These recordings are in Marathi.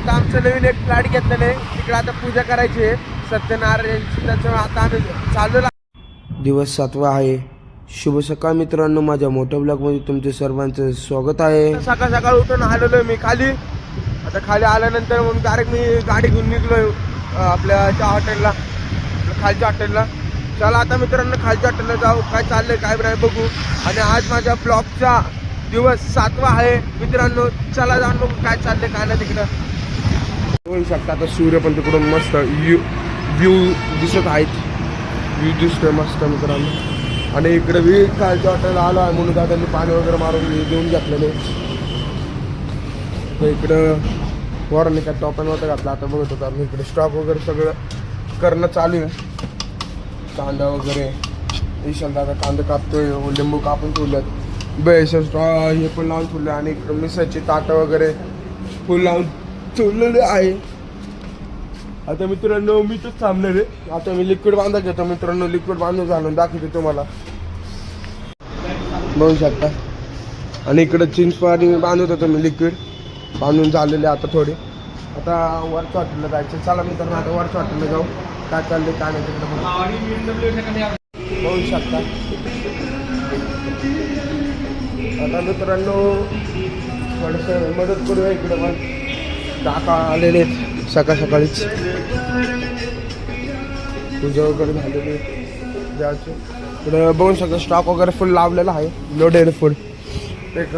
आता आमचं नवीन एक फ्लॅट घेतलेलं आहे, तिकडे आता पूजा करायची आहे सत्यनारायणची. त्याच्यामुळे आता आम्ही चाललेलो. दिवस 7वा आहे. शुभ सकाळ मित्रांनो, माझ्या मोठ्या ब्लॉगमध्ये तुमचे सर्वांचं स्वागत आहे. सकाळ सकाळ उठून आलेलो मी खाली. आता खाली आल्यानंतर मग डायरेक्ट मी गाडी घेऊन निघलोय आपल्या त्या हॉटेलला, खालच्या हॉटेलला. चला आता मित्रांनो खालच्या हॉटेलला जाऊ, काय चाललंय काय नाही बघू. आणि आज माझ्या ब्लॉगचा दिवस 7वा आहे मित्रांनो. चला जाऊन बघू काय चाललंय काय नाही तिकडं. होऊ शकता आता सूर्य पण तिकडून मस्त व्ह्यू दिसत आहेत, व्ह्यू दिसतोय मस्त मित्रांनो. आणि इकडे मी खालच्या हॉटेलला आलो आहे म्हणून दादांनी पाणी वगैरे मारून देऊन घेतलेले. तर इकडं वरांनी काय टॉपन वगैरे घातला. आता बघत होता मी इकडे स्टॉक वगैरे सगळं करणं चालू आहे. कांदा वगैरे ईशान दादा कांदा कापतोय, लिंबू कापून ठेवल्यात, बेसन हे पण लावून ठेवलं. आणि इकडं मिसळची ताटं वगैरे फुल लावून ठेवलेले आहे. आता मित्रांनो मी तर थांबणार आहे. आता मी लिक्विड बांधा घेतो मित्रांनो. लिक्विड बांधून झालं दाखवतो तुम्हाला, बघू शकता. आणि इकडं चिंच पाणी बांधत होतो मी, लिक्विड बांधून झालेले आता थोडे. आता वरच्या हॉटेलला जायचं. चला मित्रांनो आता वरच्या हॉटेलला जाऊ, काय चाललंय काय नाही तिकडं बघू शकता. आता मित्रांनो थोडंसं मदत करूया. इकडं पण काका आलेले आहेत सकाळ सकाळीच, पूजा वगैरे झालेली द्यायची. इकडं बघू शकता स्टॉक वगैरे फुल लावलेला आहे, लोडेड फुल. एक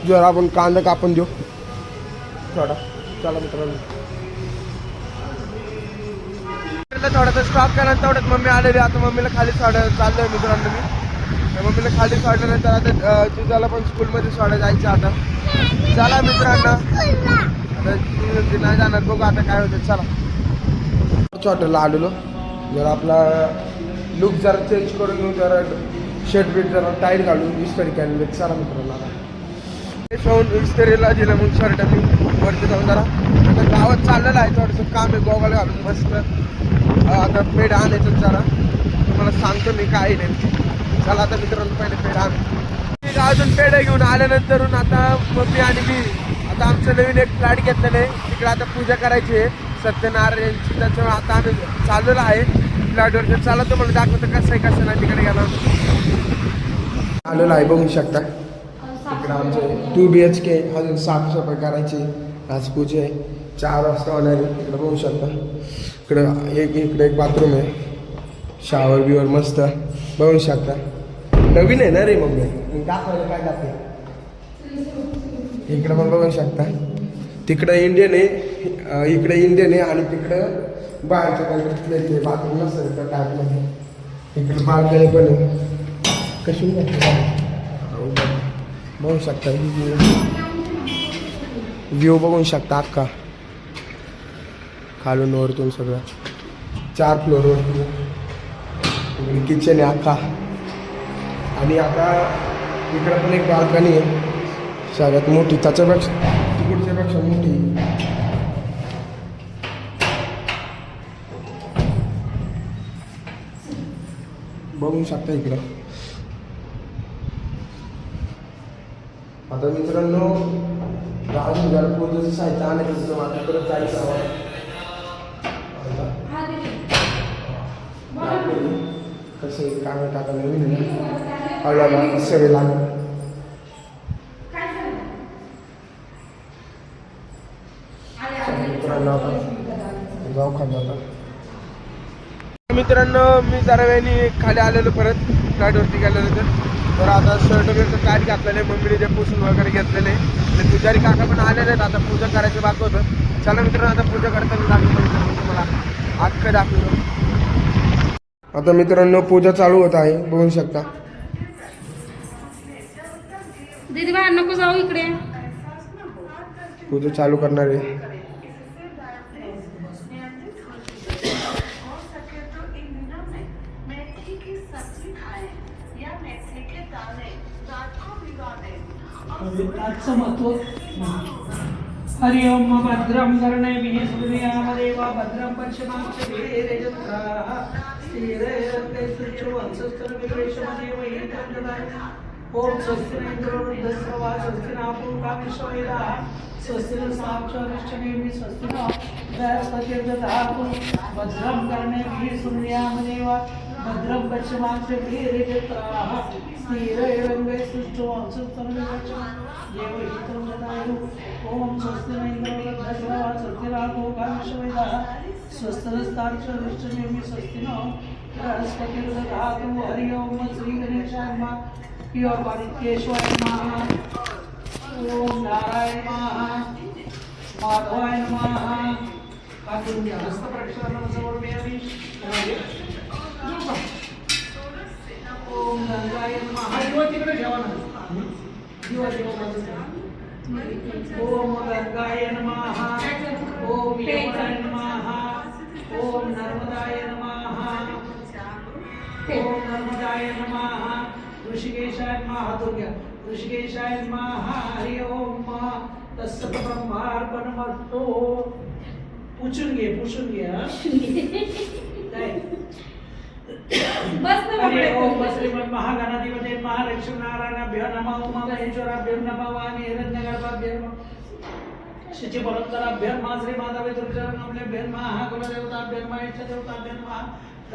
जर आपण कांदा कापून देऊ थोडा. चला मित्रांनो थोडासा स्टॉक केला तेवढ्यात मम्मी आलेली. आता मम्मीला खाली चाललोय मित्रांनो मी. मम्मीला खाली सोडल्यानंतर आता जिजाला पण स्कूलमध्ये सोडा जायचं आता. चला मित्रांनो आता नाही जाणार, बघू आता काय होतं. चला हॉटेलला आलेलो. जर आपला लुक जरा चेंज करून घेऊ, जरा शर्ट बीट जरा टाईट घालून इस्त्री केलेले. चला मित्रांनो आता इस्त्रीला दिलं मग शर्ट मी वरती जाऊन जरा आता गावात चाललेलं आहे. थोडंसं काम आहे, गोगल घालून मस्त आता पेढा आणायचं जरा. तुम्हाला सांगतो मी काय नाही. चला आता मित्रांनो पहिले पेढा आण. अजून पेढा घेऊन आल्यानंतर आता मम्मी आणि मी आता आमचं नवीन एक फ्लॅट घेतलेलं आहे, तिकडे आता पूजा करायची आहे सत्यनारायणची. त्याच्यामुळे आता आम्ही चाललेलो आहे फ्लॅटवरती. चला तुम्हाला दाखवतो कसं आहे कसं नाही. तिकडे गेला आलेलो आहे बघू शकता. इकडे आमचे 2 BHK अजून साफसफाई करायची. आज पूजा आहे, 4 वाजता होणार आहे. इकडे बघू शकता. इकडे एक बाथरूम आहे, शावर बिवर मस्त बघू शकता. नवीन आहे ना रे मम्मी, दाखवायला काय दाखवे. इकडे पण बघू शकता. तिकडं इंडियन आहे, इकडे इंडियन आहे. आणि तिकडं बाहेरच्या काहीतरी बाथरूम नसेल तर टाईपमध्ये. इकडे बाल्कनी पण आहे. कशी बघू शकता व्ह्यू बघू शकता अख्खा खालून वरतून सगळं. 4 फ्लोअरवरती किचन आहे अख्खा. आणि आता इकडं पण एक बाल्कनी आहे सगळ्यात मोठी, त्याच्यापेक्षा तिकडच्यापेक्षा मोठी. बघू शकता इकडं. आता मित्रांनो अजून जरा पूजेचं साहित्य आणायचं, माझ्या परत जायचं आम्हाला. कसं काय टाका नवीन हळूहळू सवय लागेल. मित्रांनो आपण जाऊ खाली. आता मित्रांनो मी जरा वेळी खाली आलेलो परत फ्लॅटवरती गेल्यानंतर. तर आता शर्ट वगैरे टाईट घातलेलं आहे, मम्मीने ते पुसून वगैरे घेतलेले. आणि पुजारी काका पण आलेले आहेत. आता पूजा करायचं बाकी होतं. चला मित्रांनो आता पूजा करताना दाखवतो तुम्हाला, अख्खं दाखवतो. आता मित्रांनो पूजा चालू होत आहे बघू शकता. दीदी बाहेर नको जाऊ, इकडे पूजा चालू करणार आहे. हरि ओम भद्रं कर्णेभिः शृणुयामदेवा भद्रं पश्यमाक्षभिर्यजत्राः स्थिरैरङ्गैः सुष्ठुवंशस्तनविग्रहशमदेवैः ओम स्वस्ति न इंद्रो वृद्धस्रवा स्वस्ति न पूर्वा विश्ववेदाः स्वस्ति न साक्षात् स्वस्ति न बृहस्पतिर्दधातु भद्रं कर्णेभिः शृणुयामदेव भद्रं पश्चिमाक्षभिर्यजत्राः स्थिरैरङ्गैः सुष्ठुवंशस्तनविवक्षं देवहितं ददायु ओम स्वस्ति न इंद्रो वृद्धस्रवा स्वस्ति न पूर्वा विश्ववेदाः स्वस्ति न साक्षात् स्वस्ति न बृहस्पतिर्दधातु हरि ओम श्री गणेशाय नमः प्रिय पारिकेश्वर नमः ओम नारायण नमः माधवाय नमः काकुंद्या हस्त प्रक्षालन समर्पयामि ओम गंगाय नमः दिवा तिकडे ठेवा ना दिवा ओम गंगाय नमः ओम यमुनाय नमः ओम नर्मदाय नमः ओम नर्मदाय नमः ऋषिकेशाय नमः हात हो गया ऋषिकेशाय नमः हरि ओम तत्सत ब्रह्मार्पणमस्तु पुसून घे हा? काय बस ना हरि ओम बापरे. श्रीमन् महागणाधिपते महालक्ष्मी नारायणाभ्यो नमः उमामहेश्वराभ्यो नमः वाणी हिरण्यगर्भाभ्यो नमः शुचिपरंपराभ्यो नमः श्री माधवी दुर्जनकमलेभ्यो नमः कुलदेवताभ्यो नमः इष्टदेवताभ्यो नमः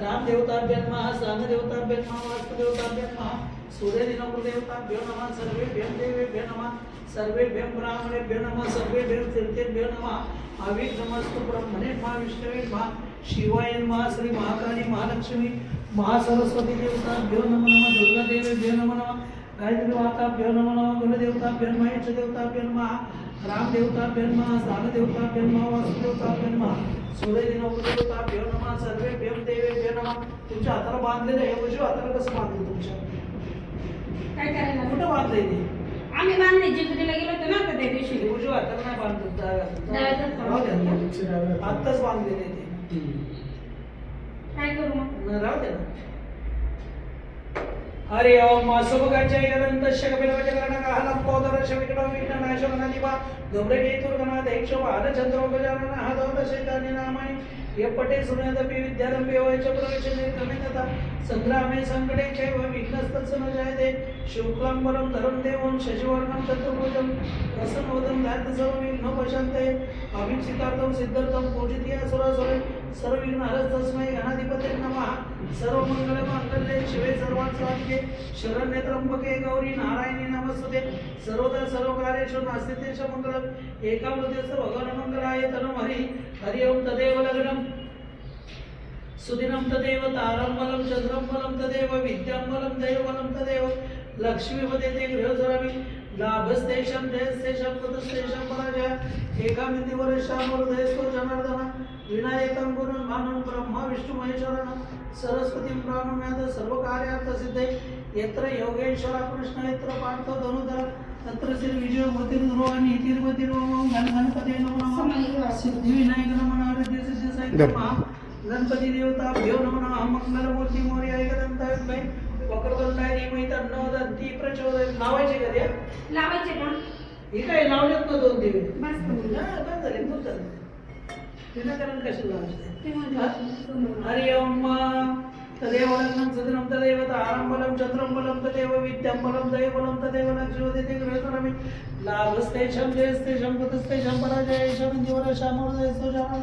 रामदेवताभ्यो नमः सामदेवताभ्यो नमः वास्तुदेवताभ्यो नमः सूर्यदिनकुलदेवताभ्यो नमः सर्वेभ्यो देवेभ्यो नमः सर्वेभ्यो ब्राह्मणेभ्यो नमः सर्वेभ्यो तीर्थेभ्यो नमः अविघ्नमस्तु ब्रह्मणे नमः विष्णवे नमः शिवाय नमः श्री महाकाली महालक्ष्मी महासरस्वती देवताभ्यो नमः नमः दुर्गादेवेभ्यो नमः नमः गायत्री माताभ्यो नमः नमः कुलदेवताभ्यो नमः इष्टदेवताभ्यो नमः रामदेवताभ्यो नमः सामदेवताभ्यो नमः वास्तुदेवताभ्यो नमः सूर्यदिनकुलदेवताभ्यो नमः सर्वेभ्यो देवेभ्यो नमः तुमच्या हाताला बांधलेलं आहे उजव्या हाताला कसं बांधलं तुमच्या काय करायला कुठं बांधलंय ते आम्ही बांधले जेजुरीला गेलो होतो ना आता त्या दिवशी उजव्या हाताला नाही बांधत डाव्या राहू द्या आत्ताच बांधलेले आहे ते काय करू मग राहू द्या ना हरि ओम शुभगाच्या यदंतस्य कपिलवचकरणकः लंबोदरस्य विकटविघ्ननाशकनादिवा धूम्रकेतुर्गणाध्यक्ष बालचन्द्रोपचारणः दशैतानि नामानि यः पठे शृणोत्यपि विद्यारम्भे वै च प्रवेशे निर्गमे तथा संग्रामे सङ्कटे चैव विघ्नस्तस्य न जायते शुक्लाम्बरं धरं देवं शशिवर्णं चतुर्भुजं प्रसन्नवदनं ध्यायेत् सर्वविघ्नोपशान्तये अभीप्सितार्थं सिद्ध्यर्थं पूजितया सुरासुरे सर्वविघ्नहरस्तस्मै गणाधिपते नमः सर्वमङ्गलमाङ्गल्ये शिवे सर्वार्थसाधिके शरण्ये त्र्यम्बके गौरी नारायणी नमस्ते सर्वदा सर्वकार्येषु नास्ति च मङ्गलम् एकामृतस्य भगवान्मङ्गलाय तनुं हरि ओं तदेव लग्नं सुदिनं तदेव तारं बलं चन्द्रं बलं तदेव विद्यां बलं दैवबलं तदेव लक्ष्मीपदे गृहसरामि लाभस्तेषां जयस्तेषां कुतस्तेषां पराजय एकामितिवर्षामृदयस्तो जनार्दन विनायकं गुरुं भानुं ब्रह्मा विष्णु महेश्वरं सरस्वतीं प्राणनाथ सर्वकार्यार्थसिद्धे यत्र योगेश्वर कृष्ण यत्र पार्थो धनुधर तत्र श्री विजयमूर्तिर्ध्रुव नीतिर्मतिर्वं गणपते नमः सिद्धिविनायक नमः सिद्धिसाई गणपती देवताभ्यो नमः मंगलमूर्ती मोरया एकदंताय वक्रतुंडाय धीमहि तन्नो दन्ती प्रचोदयात् लावायचे का ते लावायचे का हे काय लावलेत ना दोन दिवे बस करू. काय झाले तुझं विनाकारण कशाला लावायचे ते म्हणतात. हरि ओम तदेव लग्नं सदनं तदेव तारं बलं चन्द्रं बलं तदेव विद्यां बलं दैवबलं तदेव लक्ष्मीपदे गृहसरामि लाभस्तेषां जयस्तेषां कुतस्तेषां पराजयेषां दिवरशामोदयस्तो जामः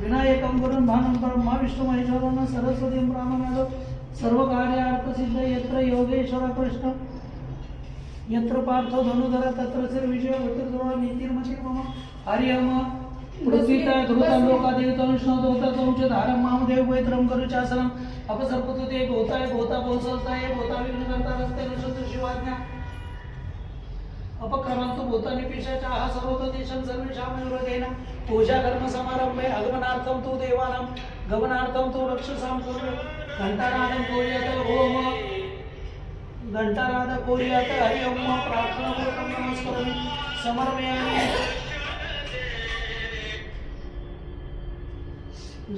विनायकं गुरुं भानं ब्रह्मा विष्णु महेश्वरं सरस्वतीं प्राणनाथ सर्वकार्यार्थसिद्ध यत्र योगेश्वर कृष्ण यत्र पार्थो धनुधर तत्र श्री विजयमूर्तिर्ध्रुव नीतिर्मतिर्मम हरि ओम पृथ्वीता ध्रुता लोकादेवता विष्णुदेवता तुमचे धारम मामदेव वैत्रम करुचासनम अपसर्पतु ते भोताय भोता भोसलताय भोता विघ्न करता रस्ते नशतु शिवाज्ञा अपक्रमांतो भूता निपिशाचा हा सर्वतो देशं सर्वेषां हृदयेन पूजा कर्म समारंभे आगमनार्थं तु देवानां गमनार्थं तु रक्षसां कुरु घंटानादं पूजयत ओम घंटानाद पूजयत हरि ओम प्रार्थना पूर्वकं नमस्करोमि समर्पयामि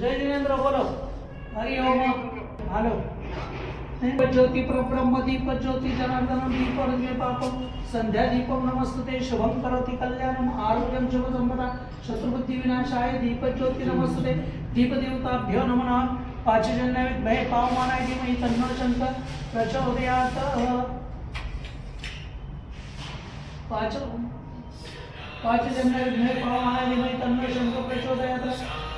जय जिनेंद्र बोलो हरि ओम हेलो ज्योति प्रब्रह्म दीप ज्योति जनार्दन दीप रंगे पापम संध्या दीपम नमस्ते शुभम करोति कल्याणम आरोग्यम शुभ संपदा शत्रुबुद्धि विनाशाय दीप ज्योति नमस्ते दीप देवताभ्यो नमः पांचजन्य विद्महे पावमानाय धीमहि तन्नो शंकर प्रचोदयात् पाच जन्म विघ्ने महाविमय तन्नो शंकर प्रचोदयात्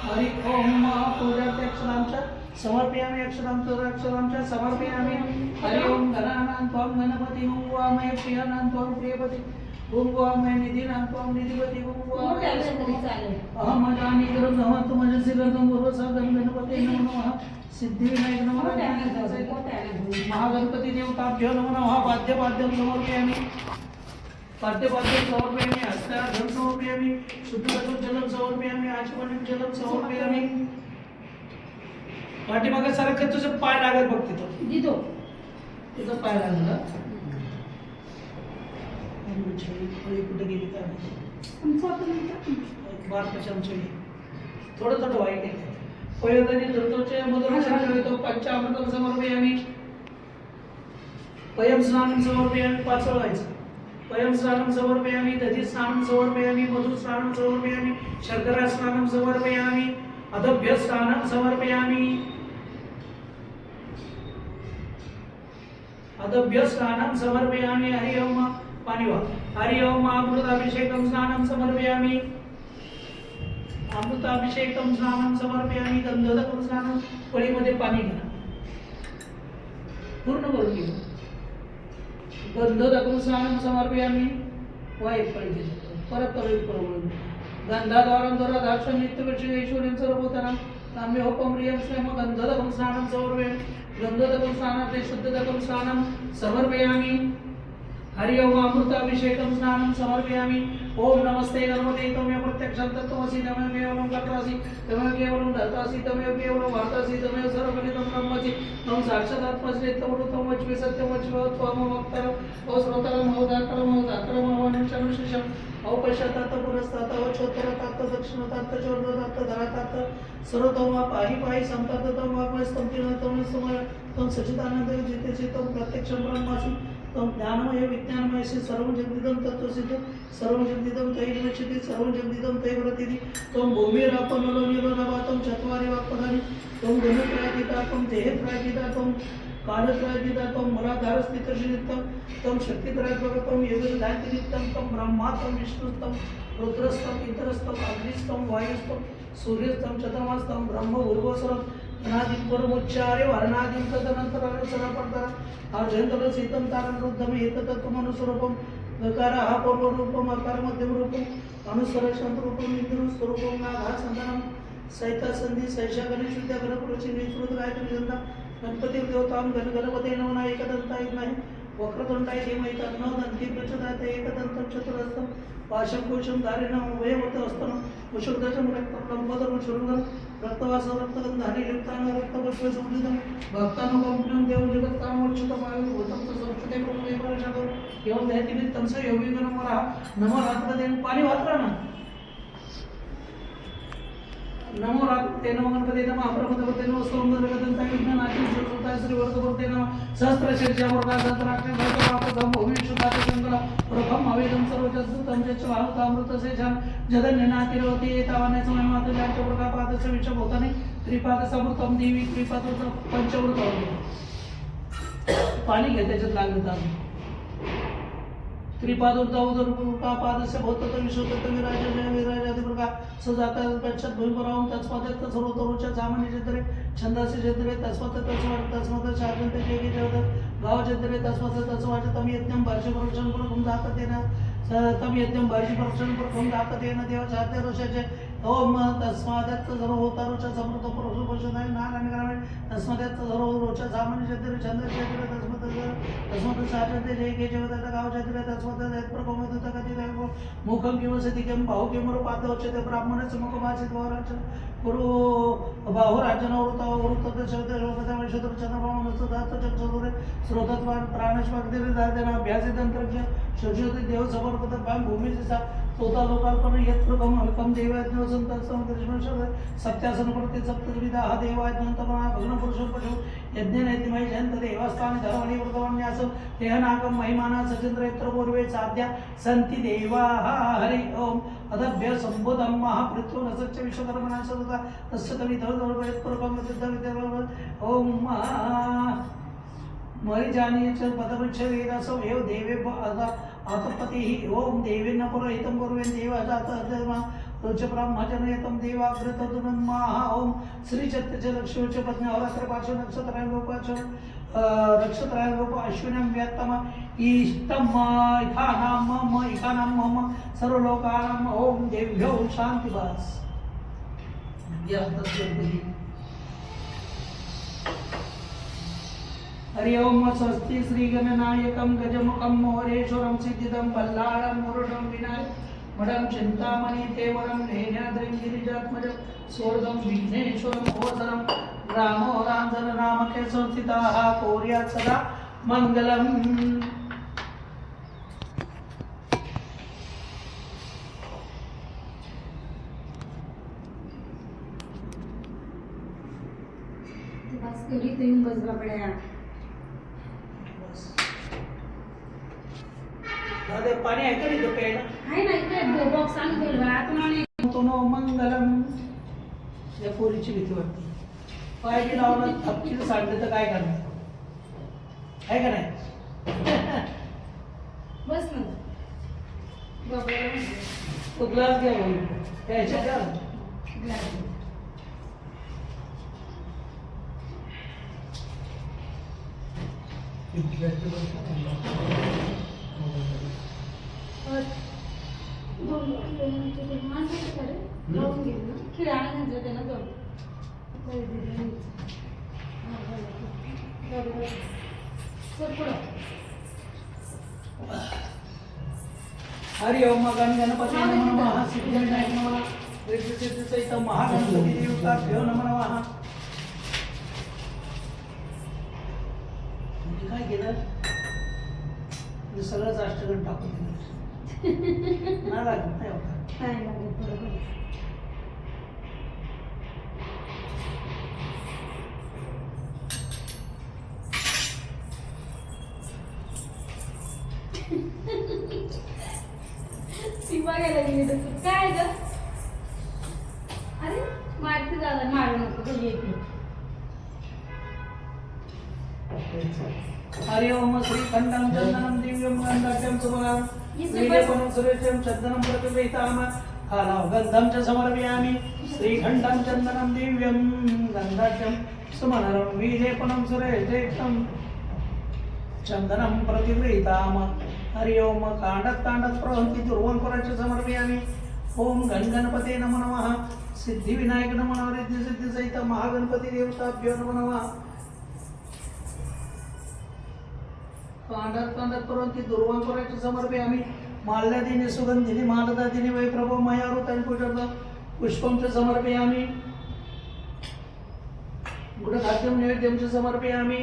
हरि ओम पूजार्थ अक्षरांच्या समर्पयामि अक्षरांच्या समर्पयामि हरि ओम गणानां त्वं गणपति ओम वामय प्रियानां त्वं प्रियपति ओम वामय निधीनां त्वं निधिपति ओम मोठ्या वामय तरी चालेल. अहमदानी गरम नमः तुमजसी गरम गुरुसागम गणपती नमः सिद्धिविनायक मोठ्या नमः मोठ्या महागणपती देवताभ्यो नमः पाद्यपाद्यं समर्पयामि हस्ताधं समर्पयामि शुद्धं जलं समर्पयामि आचमनीं जलं समर्पयामि पाठीमागे सारखं तुझं पाय लागत बघ तिथं दिदो तुझं पाय लागलं कुठे गेली काय माहिती. बारका चमचे थोडं थोडं वाईट आहे पयोधनी धृतोचे मधुरतो पंचामृतं समर्पयामि पयम स्नानं समर्पयामि पाच व्हायचं पयम स्नानं समर्पयामि दधी स्नानं समर्पयामि मधु स्नानं समर्पयामि शर्करा स्नानं समर्पयामि अदभ्य स्नानं समर्पयामि अदभ्य स्नानं समर्पयामि हरि ओम पाणी वा हरि ओम अमृताभिषेकं स्नानं समर्पयामि अमृताभिषेकं स्नानं समर्पयामि गंधोदकं स्नानं पळीमध्ये पाणी घ्या पूर्ण करून घेऊ गंधोदकं स्नानं समर्पयामि वाय पळी घ्या परत परत करून गंधाद्वारं दर्शन नित्यवर्षे ऐश्वर्यं सर्वभूतानां ताम्य होपं प्रियं स्नेह गंधोदकं स्नानं समर्पयामि गंधोदकं स्नानार्थे शुद्धोदकं स्नानं समर्पयामि हरि ओम अमृताभिषेकं स्नानं समर्पयामि ओम नमस्ते गणपते त्वमेव प्रत्यक्षं तत्त्वमसि त्वमेव केवलं कर्तासि त्वमेव केवलं धर्तासि त्वमेव केवलं वार्तासि त्वमेव सर्वगणितं ब्रह्मसि त्वं साक्षादात्मसि त्वमृतं वच्मि सत्यं वच्मि त्वमवक्तरम् अश्रोतरम् अवधातरम् अवधातरम् अवनिशनुशिषम् अवपश्यतात पुरस्तात अवचोत्तरतात दक्षिणतात चोर्दतात धरातात सर्वतोमा पाहि पाहि संततं वाग्मस्तं तीर्थं तं सच्चिदानंद जितेसि तं प्रत्यक्षं ब्रह्मासि तं ज्ञानमय विज्ञानमय सर्वं जगदिदं तत्त्वसिद्धं सर्वं जगदिदं तैर्वचिति सर्वं जगदिदं तैर्व्रतिति तं भूमिरापनलो निरोधवातं चत्वारि वाक्पदानि तं गुणत्रयातीता तं देहत्रयातीता तं कालत्रयातीता तं मूलाधारस्थितशनित्यं तं शक्तित्रयात्मकं योगदायतिनित्यं तं ब्रह्मा तं विष्णुस्तं रुद्रस्तं इतरस्तं अग्निस्तं वायुस्तं सूर्यस्तं चतुर्मास्तं ब्रह्म उर्वस्वरं अनादिं परमोच्चारे वर्णादिं तदनन्तरं सरपडतर अर्जन्तलं सीतं तारं रुद्धम् एतत्तमनुस्वरूपं गकारः पूर्वरूपम् अकार मध्यमरूपम् अनुस्वरशब्दरूपम् इन्द्रस्वरूपं नाघा सन्दनं सहिता संधि सैषा गणेश विद्या गणपुरुषी निःसृत गायत्री छंदा गणपती देवतां गणपते नमः एकदन्ताय विद्महे वक्रतुण्डाय धीमहि तन्नो दन्ती प्रचोदयात् एकदन्तं चतुरस्तं पाशंकुशं धारिणं उभयवत् हस्तं कुशुद्धं रक्तं लम्बोदरं शृङ्गं रक्तवासं रक्तगन्धानि लिप्तानि रक्तपुष्पसंवृतं भक्तानुकम्पनं देवजगत्कामोच्युतमायुर्भूतं संस्कृते प्रमुदेवरशतो एवं दैतिमित्तं स योगिगणमरा नमो रात्रदेव पाणी वाचरा ना नमो रात्रते नमो गणपते नमः अप्रमदपते नमः सोमदरगदंताय विघ्ननाशिनी श्रीसुताय श्रीवर्धवर्ते नमः सहस्रशीर्षा वर्गा सहस्राक्षे भैरवापदं भूमिशुद्धाते शङ्करं प्रथम अवेदं सर्वजद्दुतं च वाहुतामृतशेषं जगन्यनातिरोति एतावने समयमातुल्याच प्रकापादस्य विषभूतानि त्रिपादसमृतं देवी त्रिपाद पंचवृत पाणी घे त्याच्यात लागलं तर त्रिपादोर्धौदरुकापादस्य भौतत विशोतत विराजय विराजादिप्रका सजाता पश्चात भूमिपरावं तस्मात् सर्वतरुच्या सामान्य जत्रे छंदासी जत्रे तस्मात् तस्मात् शाजन्ते जेगे जगत गाव जत्रे तस्मात् तस्मात् तम यज्ञं भाष्य प्रक्षण प्रकम दाततेन तम यज्ञं भाष्य प्रक्षण प्रकम दाततेन देव साध्य रोषाचे ओम तस्मात् सर्वहोतारुच्या समृद्ध पुरुषोपशनाय नारायण तस्मात् सर्वरोच्या सामान्य जत्रे छंदासी जत्रे तस्मात् शाजन्ते जेगे जगत गाव जत्रे तस्मात् प्रकमदत कथित मुखं किंवा सतिकं भाऊ किंवा पादवचते ब्राह्मणस्य मुखभाषित वराच गुरु बाहुराजनवृत शब्द चंद्रभावनस्तुरे स्रोतत्वान प्राणश्वाग्निर्धारदेना अभ्यासी तंत्रज्ञ शोषित देव समर्पत भूमीचा तोता लोकाल्पन यत् प्रकम अल्पम देवाज्ञ संतसमदृष्ण सत्यासन प्रति सप्तविधा हा देवाज्ञान्तपना भग्न पुरुषं पशु यज्ञ नैतिमय जयंत देवस्थान धर्मणि व्रतवन्यासं तेहनाकं महिमाना सचंद्रेत्र पूर्वे साध्या सन्ति देवाः हरि ओम अदभ्य संबोधं महापृथ्वी नसच्च विश्वकर्मणा सदा तस्य तविधर्मयत् प्रकम सिद्धविद्या ओम मरिजानीय च पदवृक्ष वेदासो एव देवे आतपतिः ओम देवेन पुरोहितं कुर्वन् देवजातः रोच ब्रह्मजनयतं देवाग्रतदुन्माः ओम श्री चत्य लक्ष्मी च पत्नी अवरात्र पाचो नक्षत्राय रूपाचो नक्षत्राय रूप अश्विनं व्यत्तम इष्टम इखानाम मम इखानाम मम सर्वलोकानाम ओम देव्यो शांतिवास हरि ओम स्वस्ति श्री गणनायकं गजमुखं मोरेश्वरं सिद्धिदं बल्लाळं मुरुडं विनायकं मडं चिंतामणि देवरं नेन्याद्रिं गिरिजात्मजं सोर्गं विघ्नेश्वरं ओसरं रामो रामधन नामके संस्थिताः कोर्यात् सदा मङ्गलम्। बस करी तो येऊन बस बाबड्या. दादा पाणी आहे का इथं प्यायला? आहे ना इथे बॉक्स आणून ठेवलं बघा. आता मला तो नो मंगलम. या पोरीची भीती वाटते. पाय बी लावलं थपकील सांडलं तर काय करणार आहे का नाही? बस ना बाबड्याला म्हणते. तो ग्लास घ्या भाऊ त्याच्या द्या. ग्लास. हरि ओम गणपती नमः सिद्धिविनायक नमः सिद्धिसहित महागणपती देवताभ्यो नमः. काय केलं सगळंच अष्टगण टाकून दिलं ना लागत नाही होता. नाही लागत बरोबर. ती बघायला गेली तर काय ग? अरे मारती झाला मारू नको घरी येते. हरि ओम श्री खंडं चंदनं दिव्यं गंधाढ्यं सुभगं वीर्यपनं सुरेशं चंदनं प्रतिगृहीताम कालाव गंधं च समर्पयामि. श्री खंडं चंदनं दिव्यं गंधाढ्यं सुमनरं वीर्यपनं सुरेशं चंदनं प्रतिगृहीताम. हरि ओम कांडत कांडत प्रवहन्ति दुर्वांकुराच समर्पयामि. ओम गणपते नमो नमः. सिद्धिविनायक नमो नमः. रिद्धि सिद्धि सहित महागणपती देवताभ्यो नमो नमः. कांडत कांडत प्रवहन्ति दुर्वांकुराच समर्पयामि. माल्यादीनि सुगंधिनि मालदादीनि वै प्रभो मया ऋतं पूजत पुष्पं च समर्पयामि. गुडखाद्यं नैवेद्यं च समर्पयामि.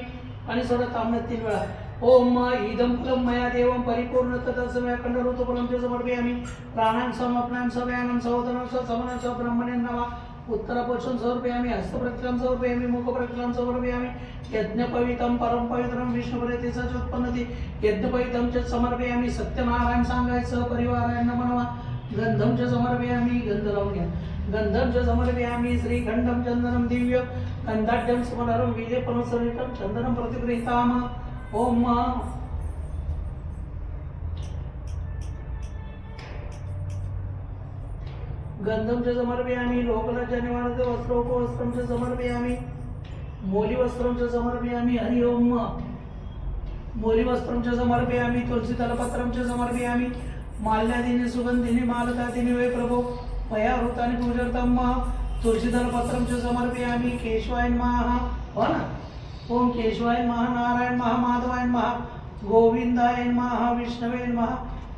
आणि सोडा तांबड्यात 3 वेळा ओम इदं फलं मया देवं परिपूर्ण तत्समय अखंड ऋतुफलं च समर्पयामि. प्राणां समर्पणां सव्यानं सहोदनं समनं स ब्रह्मणे नमः. उत्तरपोषं समर्पयामि. हस्तप्रतिलं समर्पयामि. मुखप्रतिलं समर्पयामि. यज्ञपवित्रं परम पवित्रं विष्णुप्रेते स उत्पन्नति यज्ञपवित्रं च समर्पयामि. सत्यनारायण सांगाय सहपरिवाराय नमो नमः. गंधं च समर्पयामि. गंध लावून घ्या. गंधं च समर्पयामि. श्रीखंडं चंदनं दिव्यं गंधाढ्यं सुमनरं वीर्यपनं सुरेशं चंदनं प्रतिगृहीताम. ओम गंधं च समर्पयामि. लोकलज्जानिवारणं वस्त्रोपवस्त्रं च समर्पयामि. मौलिवस्त्रं च समर्पयामि. हरि ओम मौलिवस्त्रं च समर्पयामि. तुलसीदलपत्रं च समर्पयामि. माल्यादीनि सुगंधिनि मालदादीनि वै प्रभो मया ऋतानि पूजर्तं. तुलसीदलपत्रं च समर्पयामि. केशवाय नमः. हो ना. ओम केशवाय नमः. नारायण नमः. माधवाय नमः. गोविंदाय नमः. विष्णवे नमः.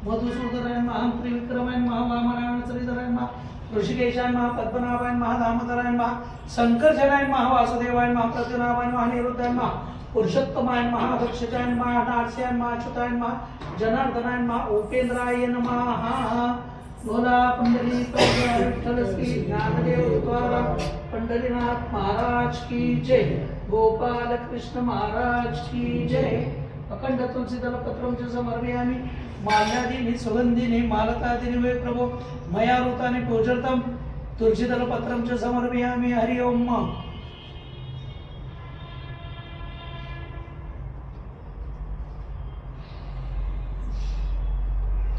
मधुसूदनाय नमः. त्रिविक्रमाय नमः. वामनाय श्रीधराय नमः. ऋषिकेशाय नमः. पद्मनाभाय नमः. दामोदराय नमः. शंकरजनाय नमः. वासुदेवाय नमः. प्रद्युम्नाय नमः. अनिरुद्धाय नमः. पुरुषोत्तमाय नमः. दक्षजाय नमः. नारसिंहाय नमः. अच्युताय नमः. जनार्दनाय नमः. उपेंद्राय नमः. बोला पंढरीनाथ विठ्ठल श्री ज्ञानदेव तुकाराम पंढरीनाथ महाराज की जय. गोपाल कृष्ण महाराज की जय. अखंड तुलसीदलपत्रं च समर्पयामि. माल्यादीनि सुगंधिनि मालतादीनि वै प्रभो मया ऋतानि पूजर्तं. तुलसीदलपत्रं च समर्पयामि. हरि ओम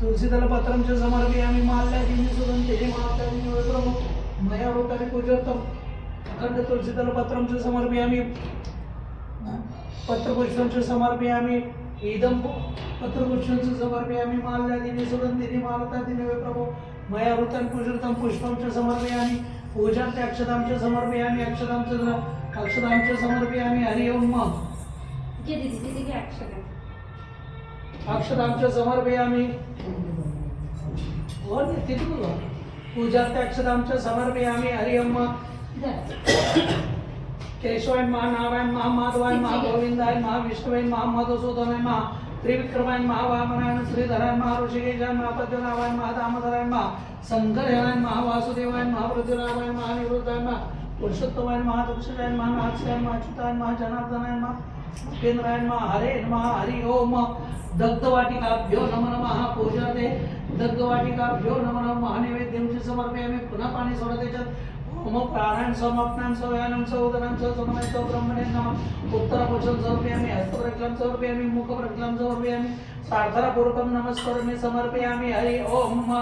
तुलसीदलपत्रं च समर्पयामि माल्यादीनि सुगन्धिनि माल्यादीनि प्रभो मया रोटानि पूजोत्तम अखंड तुलसीदलपत्रं च समर्पयामि पत्रपुष्पं च समर्पयामि इदं पत्रपुष्पं च समर्पयामि माल्यादीनि सुगन्धिनि मालतादीनि प्रभो मया रोटानि पूजोत्तम पुष्पं च समर्पयामि पूजां च अक्षतां च समर्पयामि अक्षतां च समर्पयामि हरि ओम जे दीदी के अक्षर अक्षतां च समर्पयामि और तिथि पूजा अक्षतां च समर्पयामि हरि ओम केशवाय महा नारायण महा माधवाय महा गोविंदाय महा विष्णुवाय महा मधुसूदनाय महा त्रिविक्रमाय महा वामनाय श्रीधराय महा ऋषिकेशाय महा पद्मनाभाय महा दामोदराय महा शंकराय महा वासुदेवाय महा पृथ्वीराजाय महा निरुद्धाय महा पुरुषोत्तमाय महा दक्षिणाय महा नाथाय महा अच्युताय महा जनार्दनाय महा केंद्राय महा हरे नमः हरि ओम दग्धवाटिकाभ्यो नमः पूजा दे दग्धवाटिकाभ्यो नमः महानैवेद्यं च समर्पयामि पुनः पाणी सोडा त्याच्यात ओम प्राणायाम समाप्नायाम सवयानम सौदनाम समनाय सौ ब्रह्मणे नमः उत्तरपुरुषं समर्पयामि हस्तप्रक्षालं समर्पयामि मुखप्रक्षालं समर्पयामि प्रार्थनापूर्वकं नमस्कारं समर्पयामि हरि ओम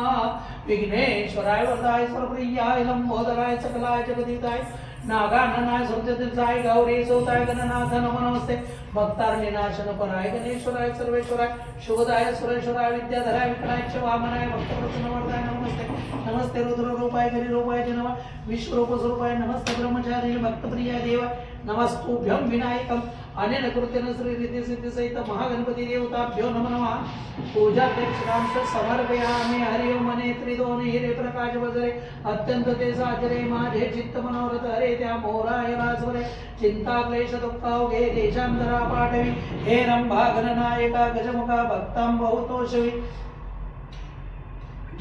विघ्नेश्वराय वरदाय सर्वप्रियाय लंबोदराय सकलाय जगदीताय नागाननाय सर्वजगदीताय गौरी सौताय गणनाथ नमो नमस्ते भक्तारण्यनाशन पराय गणेश्वराय सर्वेश्वराय शुभदाय सुरेश्वराय विद्याधराय विकटाय वामनाय भक्तप्रसन्नवरदाय नमस्ते नमस्ते रुद्र रूपाय गिरि रूपाय नमः विश्वरूप स्वरूपाय नमस्ते ब्रह्मचारी भक्तप्रियाय देव नमस्तुभ्यं विनायकम अनेन कृतेन श्री रिद्धि सिद्धि सहित महागणपति देवताभ्यो नमः पूजा अध्यक्षांश समर्पयामि हरि ओम नेत्रिदोन हिरे प्रकाश वजरे अत्यंत ते साजरे माझे चित्त मनोरथ हरे त्या मोराय राजवरे चिंता क्लेश दुःखावघे देशांतरा पाठवी हे रंभा गणनायका गजमुखा भक्तां बहुतोषवी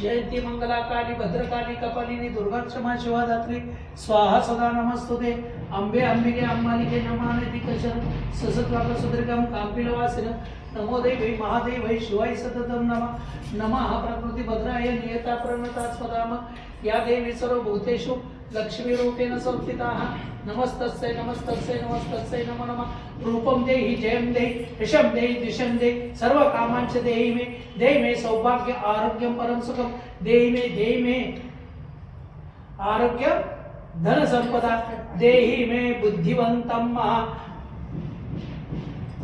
जयंती मंगला काली भद्रकाली कपालिनी दुर्गा क्षमा शिवा दात्री स्वाहा सदा नमस्तुते अंबे अंबिके अंबालिके नमाने दिकशन ससत्वाक सुदृगम कांपिलवासिन नमो देवी महादेवै शिवाय सततं नमः नमः प्रकृति भद्राय नियता प्रणता स्वदाम या देवी सर्वभूतेषु लक्ष्मी रूपेण संस्थिताः नमस्तस्यै नमस्तस्यै नमस्तस्यै नमो नमः रूपं देहि जयं देहि यशं देहि दिशं देहि सर्व कामांच देहि मे सौभाग्य आरोग्यं परम सुखम देहि मे आरोग्य धन संपदा देहि मे बुद्धिवंतं महा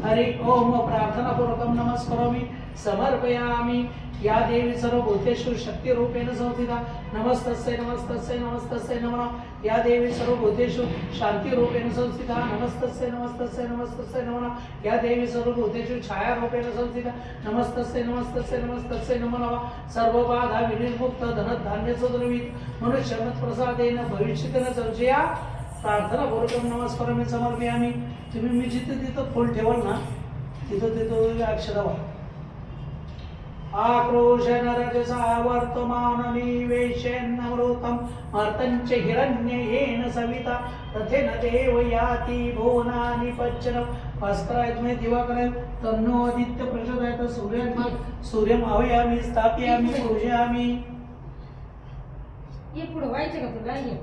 हरि ओम प्रार्थना पूर्वकं नमस्करोमि समर्पयामि या देवी सर्वभूतेषु शक्ति रूपेण संस्थिता नमस्तस्यै नमस्तस्यै नमस्तस्यै नमः या देवी सर्वभूतेषु शांति रूपेण संस्थिता नमस्तस्यै नमस्तस्यै नमस्तस्यै नमः या देवी सर्वभूतेषु छाया रूपेण संस्थिता नमस्तस्यै नमस्तस्यै नमस्तस्यै नमः सर्व बाधा विनिर्मुक्त धन धान्य सद्रवित मनुष्य प्रसादेन भविष्यतेन संशया प्रार्थना पूर्वकं नमस्कारामि समर्पयामि तुम्ही मी जिथे तिथं फुल ठेवाल ना तिथं अक्षर आक्रोशन रजसा वर्तमान निवेशेन्नमृतम् अर्तञ्च हिरण्येन सविता तथेन देव याति भुवनानि पच्चनम् भास्करायत में दिवाकरं तन्नो आदित्य प्रचोदयात् सूर्यम् आवाहयामि स्थापयामि पूजयामि ये पुढे व्हायचं का तुला ये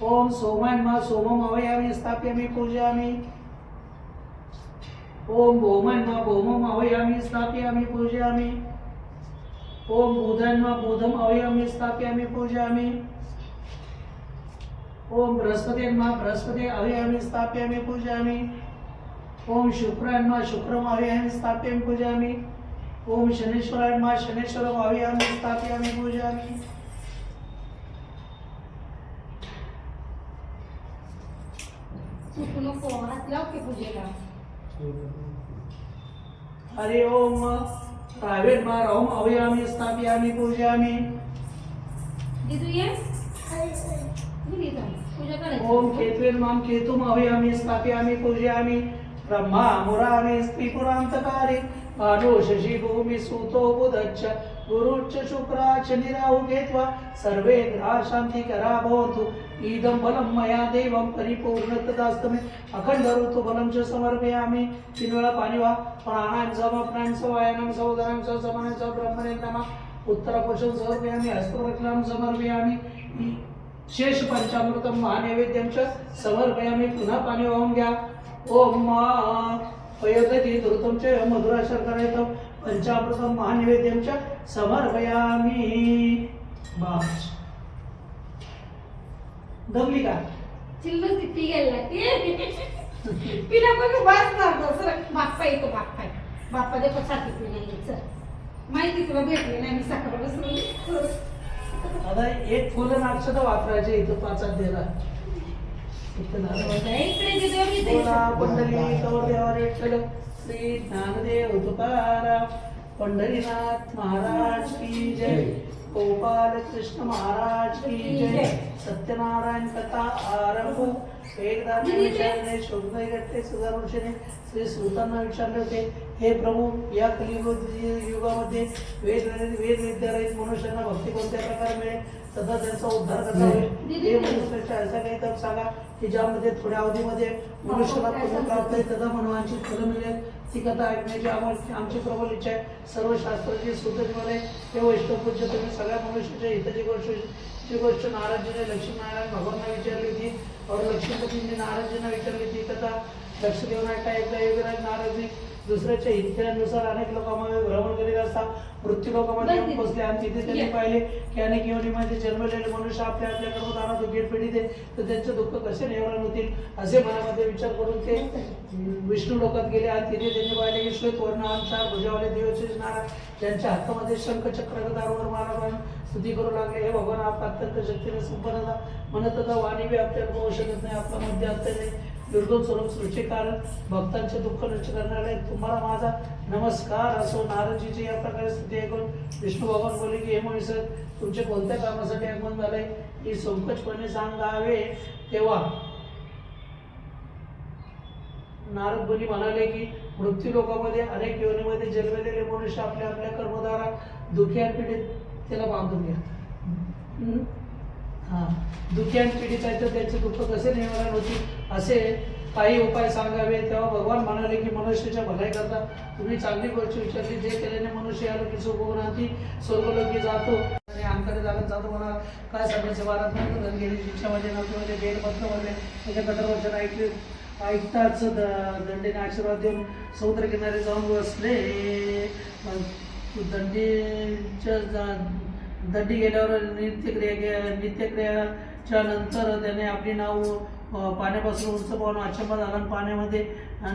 ओम सोमाय मा सोमम आवाहयामि स्थापयामि पूजयामि ओम भौमाय मा भौमम आवाहयामि स्थापयामि पूजयामि ओम बुधन मा बुधम आवाहयामि स्थापयामि पूजयामि ओम बृहस्पति मा बृहस्पति आवाहयामि स्थापयामि पूजयामि ओम शुक्रन मा शुक्रम आवाहयामि स्थापयामि पूजयामि ओम शनीश्वराय मा शनीश्वरम आवाहयामि स्थापयामि पूजयामि चुकू नको हात लाव की पूजेला हरि ओम प्रावेट मा राम आवाहयामि स्थापयामि पूजयामि दीदू ये दीदी जा पूजा करायची ओम केतवेन माम केतुम आवाहयामि स्थापयामि पूजयामि ब्रह्मा मुरारे स्त्रीपुरांतकारे आनो शशि भूमि सूतो बुधच्च गुरुच्च शुक्राच निराहु केत्वा सर्वे ग्रहा शांति करा भवतु इदं बलं मया देवं परिपूर्णतदास्तमे अखंड ऋतु बलं च समर्पयामि तीन वेळा पाणी वा प्राणायाम समर्पणायाम सवायानाम सौदनाम समनाय च ब्रह्मणे नमः उत्तरपुरुषं समर्पयामि हस्तप्रक्षालं समर्पयामि शेष पंचामृतं महानैवेद्यं च समर्पयामि पुनः पाणी वाहून घ्या ओम पयोदती धृतं च मधुरा शर्करेत पंचामृतम महानैवेद्यम च समर्पयामी. बस दमली का? चिल्लर ती पी घ्यायला लागते. पिना बघ वाच ना सर बाप्पा येतो बाप्पा देखो साथी पिना सर माहिती तुला भेटली नाही मी सकाळपासून. आता एक फुलं अक्षता वापरायचे इथं 5 दिला पंढरी कवर देवारे विठ्ठल श्री ज्ञानदेव तुकाराम पंढरीनाथ महाराज की जय. गोपाल कृष्ण महाराज की जय. सत्यनारायण कथा आरंभ. एकदा विचारले शोधनाई गट्टे सुधारुषेने श्री सुलतांना विचारले होते, हे प्रभू या कलियुग युगामध्ये वेद विद्यारहित मनुष्यांना भक्ती कोणत्या प्रकारे मिळेल तथा त्यांचा उद्धार कसा होईल. हे मनुष्याच्या असा काही तर सांगा की ज्यामध्ये थोड्या अवधीमध्ये मनुष्याला पुण्य प्राप्त आहे तथा मनवांची फलं मिळेल. ती कथा ऐकण्याची आमची प्रबल इच्छा आहे. सर्व शास्त्राची सुतजीवाले हे वैष्णव पूज्य तुम्ही सगळ्या मनुष्याच्या हिताची गोष्ट नारदजीने लक्ष्मीनारायण भगवानला विचारली होती और लक्ष्मीपतींनी नारदजींना विचारली होती कथा. लक्ष देऊन ऐका. एकदा योगीराज नारदजी दुसऱ्याच्या हितानुसार अनेक लोकांमध्ये भ्रमण करीत असता मृत्यू लोकांमध्ये येऊन पोहोचले आणि तिथे त्यांनी पाहिले की अनेक योनीमध्ये जन्मलेले मनुष्य आपल्या कर्मदानात दुःखेत पीडित आहे तर त्यांचे दुःख कसे निवारण होतील असे मनामध्ये विचार करून ते विष्णू लोकात गेले आणि तिथे त्यांनी पाहिले की श्वेत वर्ण 4 भुजावले देवचे नारायण त्यांच्या हातामध्ये शंख चक्र गदावर महाराज स्तुती करू लागले. हे भगवान आप अत्यंत शक्तीने संपन्न म्हणत होता वाणी बी आपल्याला होऊ शकत नाही. आपला मध्य असल्याने दुर्गम स्वरूप सृष्टी कारण भक्तांचे दुःख नष्ट करणारे तुम्हाला माझा नमस्कार असो. नारदजीची या प्रकारे स्तुती ऐकून विष्णू भगवान बोलले की हे मनुष्य तुमचे कोणत्या कामासाठी आगमन झाले ही संकोचपणे सांगावे. तेव्हा नारद मुनी म्हणाले की मृत्यू लोकांमध्ये अनेक योनीमध्ये जन्मलेले मनुष्य आपल्या आपल्या कर्मद्वारा दुःखी आणि पीडित त्याला बांधून घ्या. दुःखी आणि पीडित आहे तर त्याचे दुःख कसे निवारण होतील असे काही उपाय सांगावे. तेव्हा भगवान म्हणाले की मनुष्याच्या भलाई करता तुम्ही चांगली गोष्ट विचारली. जे केल्याने मनुष्य याला की सुखभोगनांती स्वर्गलोकी जातो आणि अंकारे झाला जातो. म्हणा काय सांगायचे वारात धन गेली शिक्षामध्ये नव्हते बेलपत्र म्हणले त्याच्या कठोर वचन ऐकले. ऐकताच दंडीने आशीर्वाद देऊन समुद्र किनारी जाऊन बसले. दंडी गेल्यावर नित्यक्रियाच्या नंतर त्याने आपली नाव पाण्यापासून उंच पाहून अचंबा झाला आणि पाण्यामध्ये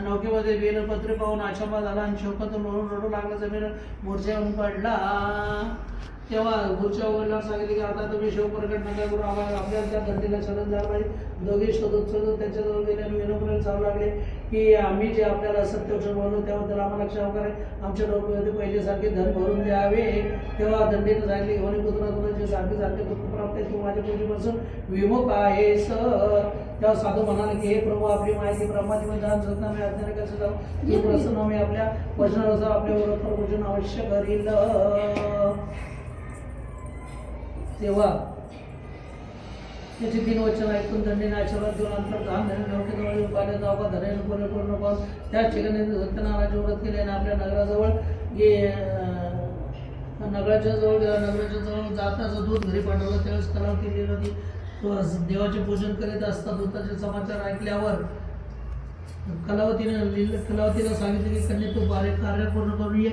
नौकेमध्ये बेलपत्रे पाहून अचंबा झाला आणि शोकातून रडू लागला. जमीन मूर्छेवरून पडला. तेव्हा गुरुच्या वडिलांना सांगितले की आता तुम्ही शिवप्रकट नका करू. आम्हाला आपल्या त्या दंडीला शरण झाला पाहिजे. दोघे शोधत त्यांच्याजवळ गेले आणि विनोबाला चालू लागले की आम्ही जे आपल्याला सत्य वचन बोललो त्याबद्दल आम्हाला क्षमा करा. आमच्या डोक्यामध्ये पहिल्यासारखे धन भरून द्यावे. तेव्हा दंडीने सांगितले होणी पुत्रातून जे सारखे दुःख प्राप्त आहे तू माझ्या पूजेपासून विमुख आहेस. तेव्हा साधू म्हणाले की हे प्रभू आपली माहिती ब्रह्माची जाण सकता मी अज्ञान कसं जाऊ तू प्रसन्न मी आपल्या वचनानुसार आपल्या बरोबर पूजन अवश्य करील. तेव्हा त्याची 3 वचन ऐकून दंडीने आशीर्वाद देऊन अंतर धाम धरण पाण्यात जाऊ का धरण पूर्ण पाहून त्याच ठिकाणी सत्यनारायणाचे व्रत केले आणि आपल्या नगराजवळ नगराच्या जवळ जाताच दूध घरी पाठवलं. त्यावेळेस कलावती गेली होती. देवाचे पूजन करीत असता दूताचे समाचार ऐकल्यावर कलावतीला सांगितले की कन्या तू कार्य पूर्ण करून ये.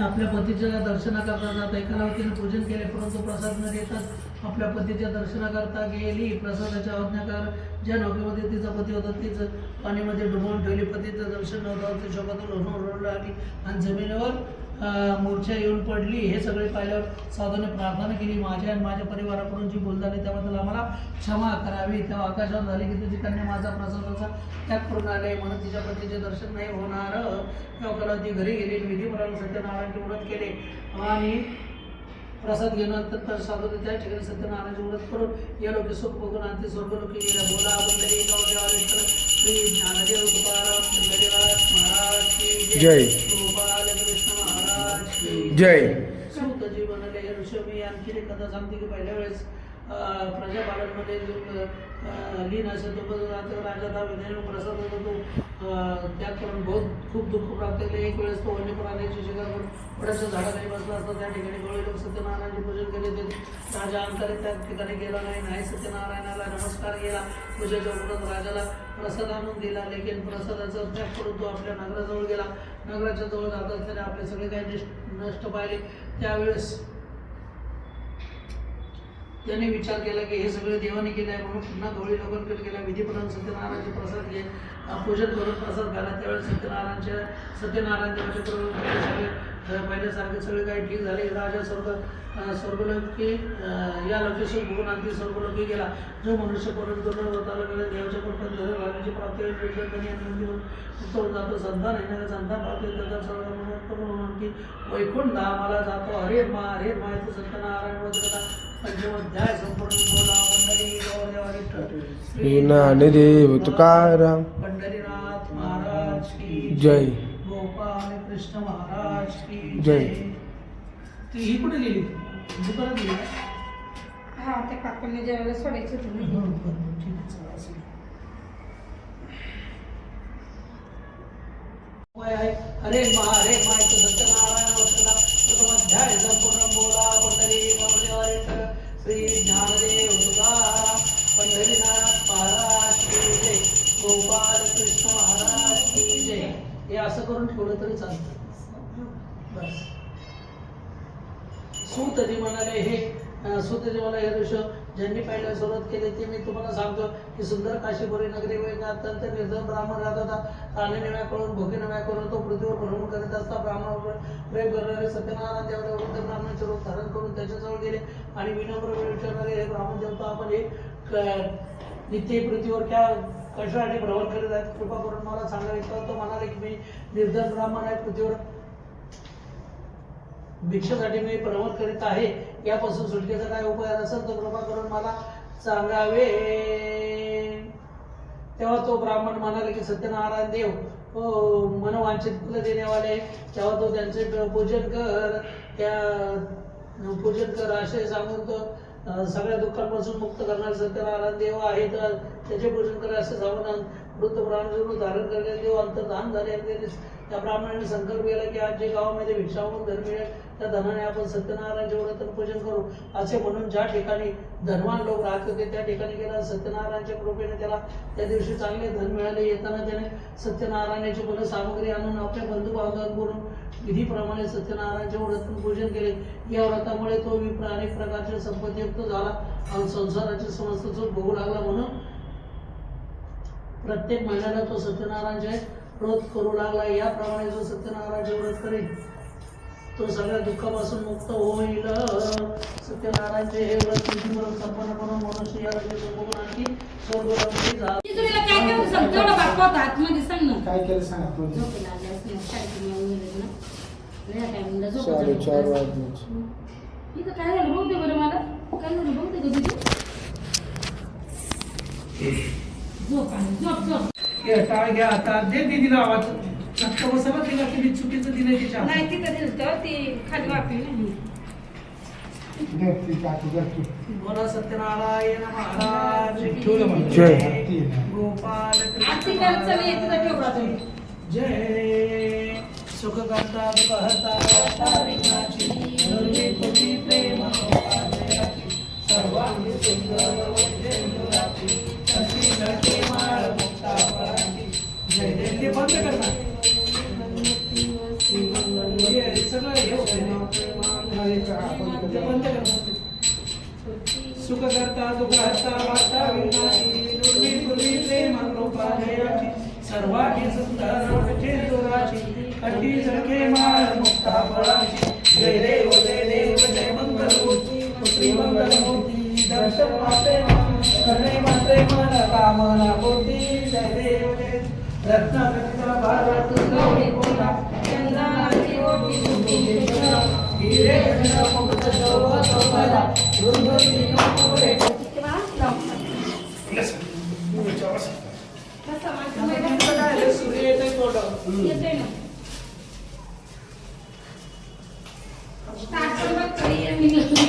आपल्या पतीच्या दर्शनाकरता जात. कलावतीने पूजन केले परंतु प्रसाद न देताच आपल्या पतीच्या दर्शनाकरता गेली. प्रसादाच्या आज्ञाकार ज्या नौकेमध्ये तिचा पती होता तीच पाणीमध्ये डुबवून ठेवली. पतीचं दर्शन नव्हतं. ते शोकातून रडू लागली आणि जमिनीवर मूर्छा येऊन पडली. हे सगळे पाहिल्यावर साधूने प्रार्थना केली माझ्या आणि माझ्या परिवाराकडून जी भूल झाली त्याबद्दल आम्हाला क्षमा करावी. तेव्हा आकाशात झाली की तुझी कन्या माझा प्रसादाचा त्याग करून आले म्हणून तिच्या पतीचे दर्शन नाही होणार. तेव्हा कलावती घरी गेली. विधीप्रमाणे सत्यनारायणचे व्रत केले आणि प्रसाद घेऊन साधूने त्या ठिकाणी सत्यनारायणचे व्रत करून या लोके सुख बघून आणि स्वर्गलोकी गेल्या. बोला बंदरी श्री ज्ञानदेव तुकाराम महाराज की जय. गोपाल कृष्ण महाराज की जय. सूत जीवनले ऋषभी आणखी एक कथा सांगते की पहिल्या वेळेस प्रजापालनमध्ये जो लीन असेल तो राजा विधान प्रसाद होतो तो त्याग करून बहुत खूप दुःख प्राप्त केले. एक वेळेस तो वन्य प्राण्याची शिकार वडाच्या झाडाखाली बसला असता. त्या ठिकाणी गवळी लोक सत्यनारायणाचे पूजन केले. ते राजा अंतरित त्या ठिकाणी गेला नाही. सत्यनारायणाला नमस्कार केला. पूजेच्या उपरांत राजाला प्रसाद आणून दिला. लेकिन प्रसादाचा त्याग करून तो आपल्या नगराजवळ गेला. नगराच्या जवळ जात असताना आपले सगळे काही नष्ट पाहिले. त्यावेळेस त्याने विचार केला की हे सगळं देवाने केलं आहे म्हणून पुन्हा गवळी लोकांकडे गेला. विधीप्रमाणे सत्यनारायणाचे प्रसाद घे पूजन करून प्रसाद घाला. त्यावेळेस सत्यनारायण देवाच्या सगळे पहिल्यासारखे सगळे काही ठीक झाले. राजा स्वर्गलोकी या लोकेशन बघून अगदी स्वर्गलोकी गेला. जो मनुष्य परंतु व्रताला गेला देवाच्या कृपेने धन लाभण्याची प्राप्ती होईल. उत्तर जातो संतान येणाऱ्या संतान प्राप्ती त्याचा सर्व म्हणून की वैकुंठ धामाला जातो. हरे मा येतो सत्यनारायण वगैरे पंचमोध्याय संपूर्ण बोला. पंढरी गौरदेवा विठ्ठल श्री ज्ञानदेव तुकाराम पंढरीनाथ महाराज की जय. गोपाल कृष्ण महाराज की जय. ती ही कुठे लिहिली दुकानात लिहिली हा त्या काकांना जेवायला सोडायचं होतं ना. ठीक आहे चला असेल. हरे मा सत्यनारायण वचना प्रथमोध्याय संपूर्ण बोला. पंढरी गौरदेवा विठ्ठल श्री ज्ञानदेव तुकाराम पंढरीनाथ महाराज की जय. गोपाल कृष्ण महाराज की जय. हे असं करून ठेवलं तरी चालतं. बस सूतजी म्हणाले हे सूतजी मला हे दृश्य ज्यांनी पहिल्या सुरुवात केली ते मी तुम्हाला सांगतो की सुंदर काशीपुरी नगरी व अत्यंत निर्धन ब्राह्मण राहत होता. ताने नव्या करून भोगे नव्या करून तो पृथ्वीवर भ्रमण करीत असता. ब्राह्मणावर प्रेम करणारे सत्यनारायण देवाच्या वृद्ध ब्राह्मणाचे रूप धारण करून त्याच्याजवळ गेले आणि विनम्र विचारणारे हे ब्राह्मण देवता आपण हे नित्य पृथ्वीवर कशासाठी भ्रमण करीत आहेत कृपा करून मला सांगावे. तो म्हणाले की मी निर्धन ब्राह्मण आहे. पृथ्वीवर भिक्षेसाठी मी भ्रमण करीत आहे. यापासून सुटकेचा काय उपाय असेल तर कृपा करून मला सांगावे. तेव्हा तो ब्राह्मण म्हणाले की सत्यनारायण देव मनवांछित फुलं देण्यावाले. तेव्हा तो त्यांचे पूजन कर असे सांगून तो सगळ्या दुःखांपासून मुक्त करणारे सत्यनारायण देव आहे. तर त्याचे पूजन कर असे सांगून वृद्ध ब्राह्मण धारण करणारे देव अंतर्धान झाले. त्या ब्राह्मणाने संकल्प केला की आज जे गावामध्ये भिक्षा म्हणून धन मिळेल त्या धनाने आपण सत्यनारायणचे व्रत पूजन करू असे म्हणून ज्या ठिकाणी धनवान लोक राहत होते त्या ठिकाणी गेला. सत्यनारायणच्या कृपेने त्याला त्या दिवशी चांगले धन मिळाले. येताना त्याने सत्यनारायणाची पुन्हा सामग्री आणून आपल्या बंधू बांधवांकडून विधीप्रमाणे सत्यनारायणचे व्रत पूजन केले. या व्रतामुळे तो अनेक प्रकारच्या संपत्तीयुक्त झाला आणि संसाराची समस्त चूक भोगू लागला. म्हणून प्रत्येक महिन्याला तो सत्यनारायणचे व्रत करू लागला. याप्रमाणे जो सत्यनारायणचे व्रत करेल तो सगळ्या दुःखापासून मुक्त होईल. सत्यनारायणचे हे व्रत विधीपूर्वक संपन्न करून मनुष्य या रजेचं बघून आणखी स्वर्गलोकी झाला. काय करू सांग तेवढं बाप्पा आतमध्ये सांग ना. काय केलं सांगा तुम्ही. झोपेला आले असणार शाळेतून येऊन गेले ना. या टायमिंगला झोप 4:30 वाजले. इथं काय झालं बघते बरं मला. काय झालं बघते का तुझी. झोप आली झोप. टाळ घ्या आता दे दीदीला आवाज. चक्क बसायला दिला की मी चुकीचं दिलं तिच्या. नाही तिथं दिलं तर ती खाली वापली नाही. बोला सत्यनारायण महाराज जय. गोपाल आजची खर्च नाही तिथं ठेवला तुम्ही. जय. सुख करता दुःख हरता विघ्नाची निर्विकुटी प्रेम कृपादयाची सर्वांगी सुंदर वैजयंती कशी लढके माळ मुक्ता फळांची. जय जय. ते बंद करता सगळं हे बंद करता. सुख करता दुःख हरता वार्ता विघ्नाची निर्विकुटी प्रेम कृपादयाची सर्वांगी सुंदर वैजयंती कटी जळके माळ मुक्ता फळांची. जय देव जय मंगलमूर्ती श्री मंगलमूर्ती दर्शन माते करणे मात्रे मन कामना पूर्ती. जय देव जय रत्नाकटिका भारत गौरी कोला चंद्राची ओटी सुखी हिरे गणा मुक्त शोभत भला रुंदुनी नोपुरे. सूर्य येते थोडं येते ना. स्टार्ट करून बघ तरी निघाली.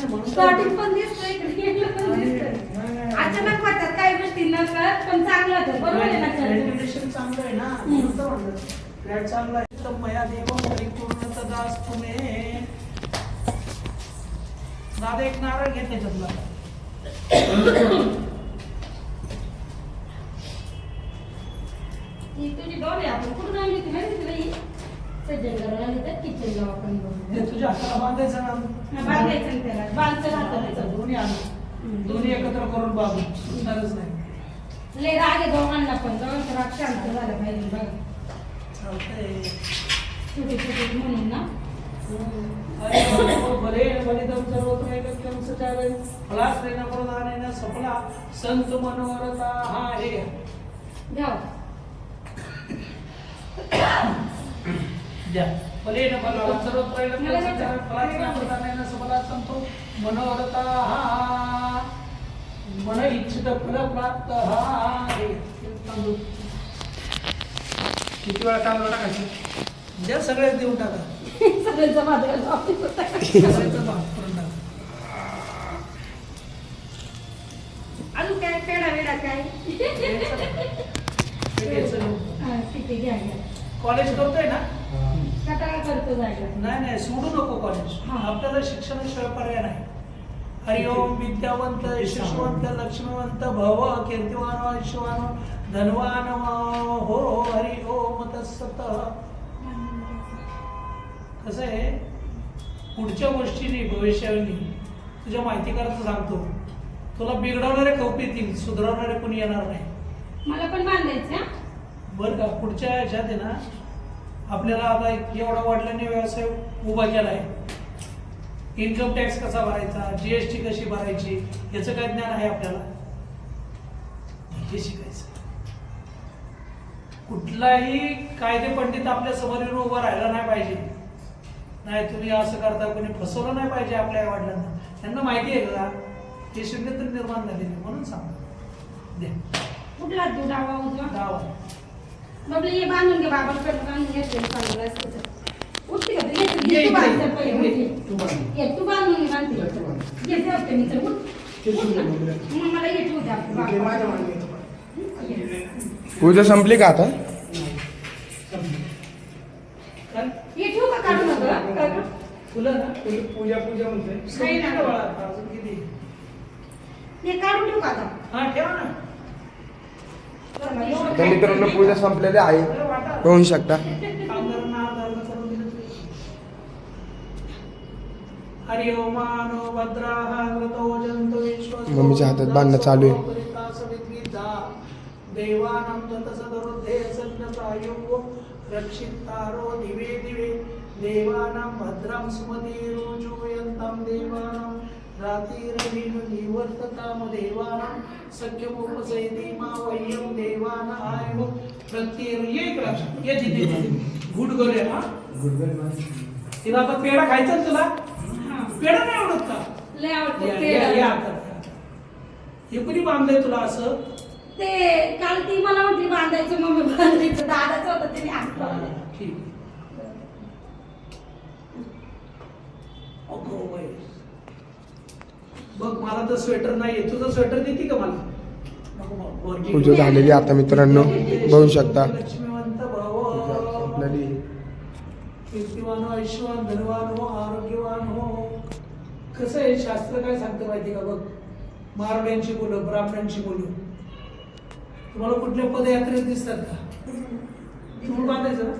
म्हणून स्टार्टिंग पण दिसतंय इकडे पण आणि- दिसतंय. नाही. अचानक वाटतात काही गोष्टी न कळत पण चांगलं होतं बरोबर आहे ना खरं? Meditation चांगलं आहे ना म्हणून तर म्हणलं फ्लॅट चांगला आहे तर मया देव परिपूर्ण दास तुम्ही दादा एक नारळ घे त्याच्यातला ही तुझी डॉल आहे आपण कुठून आणली होती माहिती तुला ही सज्जनगडला आणली तर किचनला आपण ते तुझ्या हाताला बांधायचं ना बांधायचं ना त्याला बांधचं राहतं दोन्ही आणू दोन्ही एकत्र करून बांधू सुटणारच नाही लय राग आहे दोघांना पण दोघांचा राग शांत झाला पाहिजे बघा चालतंय छोटे छोटे म्हणून ना अरे बाबा, भले बलिदम सर्वत्रैकत्यं सचारय फलाश्रेण प्रदानेन सफला संत मनोरथा हा हे घ्या द्या फलेन बलिदम सर्वत्रैकत्यं सचारय फलाश्रेण प्रदानेन सफला संतो मनोरथा हा मन इच्छित फल प्राप्त हा हे तांदूळ किती वेळा तांदूळ टाकायचं? द्या सगळ्यात देऊन टाका सगळ्यांचा माझ्या ऑफिस होता सगळ्याचं भाग करून टाका अजून काय पेढा वेडा काय हे घ्यायचं नाही. हा, ठीक आहे घ्या घ्या कॉलेज करतोय ना कटाळा करतो जायला नाही नाही सोडू नको कॉलेज हा. आपल्याला शिक्षणाशिवाय पर्याय नाही हरिओम विद्यावंत यशस्वंत लक्ष्मीवंत भव कीर्तिवान ऐश्वान धनवान हो हरि ओम तत्सत कसं आहे पुढच्या गोष्टींनी भविष्यानी तुझ्या माहिती करायचं सांगतो तुला बिघडवणारे कौप येतील सुधारणारे कोणी येणार नाही मला पण बांधायचं बरं का पुढच्या ह्याच्यात आहे ना आपल्याला आता एवढा वडिलांनी व्यवसाय उभा केला आहे इन्कम टॅक्स कसा भरायचा जीएसटी कशी भरायची याचं काय ज्ञान आहे आपल्याला हे शिकायचं कुठलाही कायदे पंडित आपल्या समोर येऊन उभा राहिला नाही पाहिजे नाही तुम्ही असं करता कोणी फसवलं नाही पाहिजे आपल्या आई वडिलांना त्यांना माहिती आहे का हे शून्य तर निर्माण झालेले म्हणून सांगतो दे कुठला तू डावा उजवा गावा बाबले हे बांधून घे बाबांकडे बांधून घेतले चांगलं असतं उठते का तू? ये तू बांध इकडे. चल पहिले, ये, उठ. तू बांध. ये, तू बांधून घे, बांधते. तू बांध. घेते होते मी, चल, उठ. ते उठ शिवून ना. घे, बघूया. मग मला ये ठेवू दे आपलं घे, बाबा. माझ्या मागे येतो पण. ये. पूजा संपली का आता? काय? ये ठेवू का काढू नका का गं? फुलं ना पूजा पूजा म्हणते नाही ना. किती बाळा आता? अजून किती हे काढून ठेवू का आता हा ठेवा ना चला, एवढं तर मित्रांनो पूजा संपलेली आहे अरे वाटा. होऊ शकता कामगारांना आधार करून दिलं तरी. हरि ओमानो भद्राः व्रतो जन्तु विश्वस्तो मम्मीच्या हातात बांधणं चालू आहे. परिता सविद्विधा देवानां ततसदरुद्धे सन्नतायो रक्षितारो दिवे दिवे देवानां भद्रं सुमतिरुजुयन्तं देवानां रातिरविनु निवर्तताम देवानां सख्यमुपसैतीमा वह्यं देवानाय प्रत्येर ये इकडं. ये तिथे गुड गोरे हा तिला आता पेढा खायचा ना तुला हा. पेढा नाही आवडत का लय आवडतं या, ते. या, या आता. हे कुणी बांधलंय तुला असं ते काल ती मला म्हटली बांधायचं मम्मी बांधायचं दादाचं होतं त्याने आणलं. ठीक अगो बाई. बघ मला तर स्वेटर नाहीये तुझं स्वेटर देते का मला नको बाबा, वरती. पूजा झालेली आता मित्रांनो बघू शकता लक्ष्मीवंत भाव संपलेली. कीर्तिवान हो, ऐश्वान धनवान हो आरोग्यवान हो कसं आहे शास्त्र काय सांगतं माहिती का बघ मारवाड्यांची मुलं ब्राह्मणांची मुलं तुम्हाला कुठल्या पदयात्रेत दिसतात का तुम्ही बांधायचं ना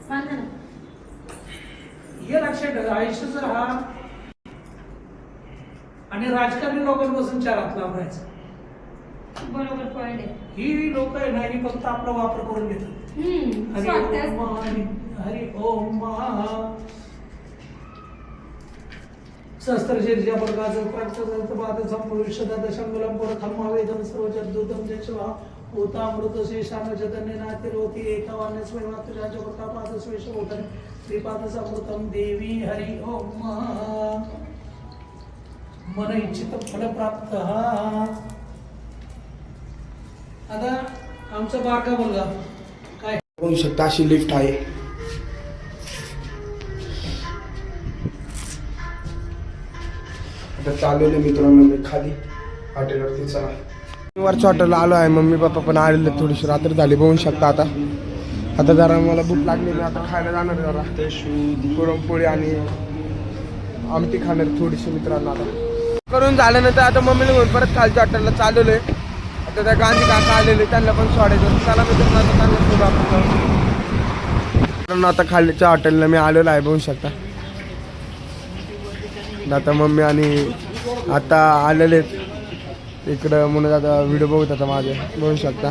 बांधा ना. हे लक्षात ठेवा आयुष्याचा हा आणि राजकारणी लोकांपासून चार हात लावायचा बरोबर पॉइंट आहे. ही लोक आहे ना ही फक्त आपला वापर करून घेतात हरी स्वार्थात. ओम हरी ओम सहस्त्रशीर्षा वर्गाचं प्रक्षाचं पादचं पुरुषदा दशंगुलम पुरखमावेदम सर्वजद्दूतम जयश्वा भूतामृत शेषान चतन्यनातिरोती एकवान्यस्मै मातुजा जगता पादस्वेश ओतन श्रीपादसमृतम देवी हरि ओम मन इच्छित फल प्राप्त आता आमचा बारका मुलगा काय बघू शकता अशी लिफ्ट आहे आता चाललेलं मित्रांनो मी खाली हॉटेलवरती. चला वरच्या हॉटेलला आलो आहे. मम्मी पप्पा पण आलेले, थोडीशी रात्र झाली बघू शकता. आता जरा मला भूक लागली, मी आता खायला जाणार आहे. जरा पुरणपोळी आणि आमटी खाणार थोडीशी मित्रांनो. आता करून झाल्यानंतर आता मम्मीला घेऊन परत खालच्या हॉटेलला चालवलोय. आता त्या गांधी काका आलेले, त्यांना पण सोडायचं. चला मित्रांनो आता त्यांना सोडू आपण. आता खालच्या हॉटेलला मी आलेलो आहे बघू शकता. आता मम्मी आणि आता आलेले इकडं म्हणून आता व्हिडिओ बघत आता माझे बघू शकता.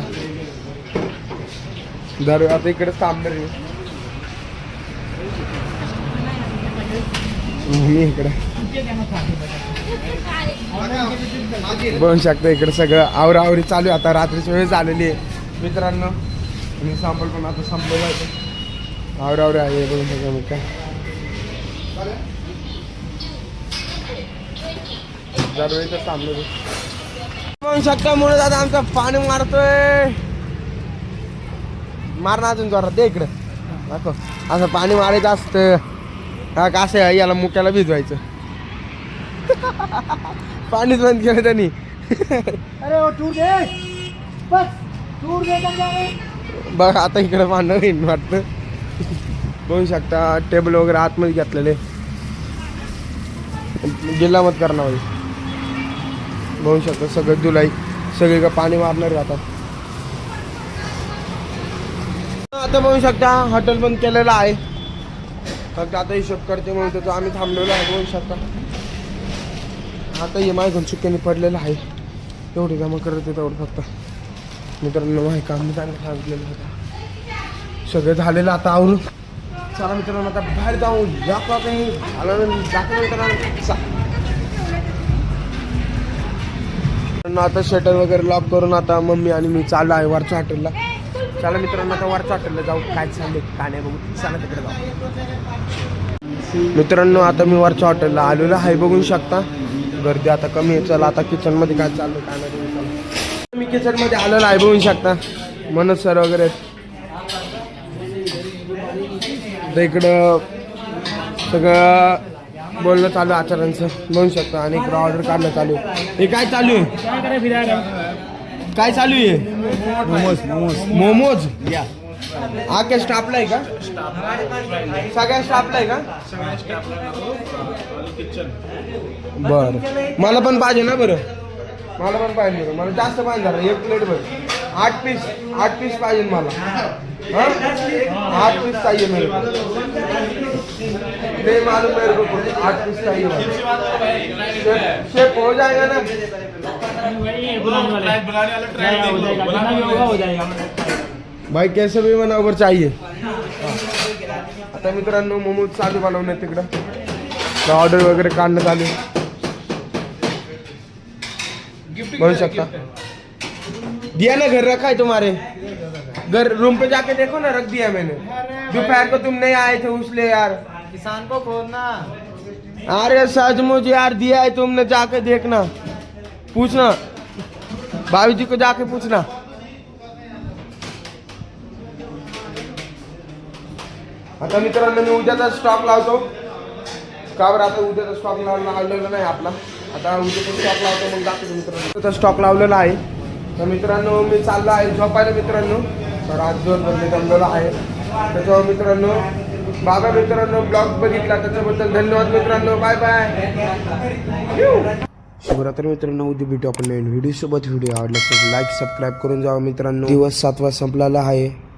दर आता इकडेच थांबणार मी इकडे बघू शकता. इकडे सगळं आवरावरी चालू आहे. आता रात्रीची वेळ झालेली आहे मित्रांनो. मी सांभाळ पण आता संपलेलं आहे. आवरावरी आहे बघू शकता. मग काय दरवेळीच थांबलो बघू शकता. म्हणून दादा आमचा पाणी मारतोय. मारणं अजून जोरात दे इकडं दाखव. असं पाणी मारायचं असतं का कसं आहे, याला मुक्याला भिजवायचं. पाणीच बंद केलं त्यांनी. बघ आता इकडं पाणी येईन वाटतं. बघू शकता टेबल वगैरे आतमध्ये घेतलेले गिल्ला मत करणार भाई. बघू शकता सगळं जुलाई सगळी का पाणी मारणार जातात. आता बघू शकता हॉटेल बंद केलेलं आहे. फक्त आता हिशोब करते म्हणून त्याचं आम्ही थांबलेलो आहे. बघू शकता आता हे मायकून चुक्याने पडलेलं आहे. एवढी कामं करत आहे तेवढं फक्त मित्रांनो. माही काम मी चांगलं सांगितलेलं होतं. सगळं झालेलं आता आवरून. चला मित्रांनो आता बाहेर जाऊ. या काही आता शटर वगैरे लॉक करून आता मम्मी आणि मी चाललो आहे वरच्या हॉटेलला. चला मित्रांनो आता वरच्या हॉटेलला जाऊ. काय चालले काय नाही बघू. चला तिकडे जाऊ मित्रांनो. आता मी वरच्या हॉटेलला आलेलो आहे बघू शकता. गर्दी आता कमी आहे. चला आता किचनमध्ये काय चाललं काय नाही. मी किचनमध्ये आलेलो आहे बघू शकता. मनोज सर वगैरे तर इकडं सगळं बोलणं चालू आहे आचार्यांचं बघू शकता. आणि इकडं ऑर्डर काढणं चालू आहे. हे काय चालू आहे काय चालू आहे मोमोज हा काय स्टाफला आहे का सगळ्या स्टाफला आहे का बरं. मला पण पाहिजे ना बरं. मला पण पाहिजे बरं. मला जास्त पाहिजे जरा एक प्लेट बरं. 8 पीस पाहिजे मला. हाँ 8 पीस चाहिए मेरे को. नहीं मालूम मेरे को 8 पीस चाहिए. शेफ हो जाएगा ना. भाई कैसे भी बनावर चाहिए. आता मित्रांनो मोमोज चालू बनवण्यात तिकडं ऑर्डर वगैरे काढणं चालू बन सकता. दिया ना घर रखा है तुम्हारे घर रूम पे जाके देखो ना. रख दिया मैंने. दोपहर को तुम नहीं आए थे उसलिए यार. किसान को खोदना. अरे सचमुच यार दिया है तुमने. जाके देखना पूछना भाभी जी को जाके पूछना. आता मित्रांनो मी उद्याचा स्टॉक लावतो का बरं. आता उद्याचा स्टॉक लावलेला नाही आपला. आता उद्याचा स्टॉक लावतो मग दाखवतो मित्रांनो. उद्याचा स्टॉक लावलेला आहे. तर मित्रांनो मी चाललो आहे झोपायला मित्रांनो. तर आज 2 वाजता जमलेला आहे. त्याच्यावर मित्रांनो बाबा मित्रांनो ब्लॉग बघितला त्याच्याबद्दल धन्यवाद मित्रांनो. Bye bye. शुभरात्री मित्रांनो. उद्या भेटू आपण नवीन व्हिडिओ सोबत. व्हिडिओ आवडला असेल लाईक सबस्क्राईब करून जावा मित्रांनो. दिवस 7 वाजता संपलेला आहे.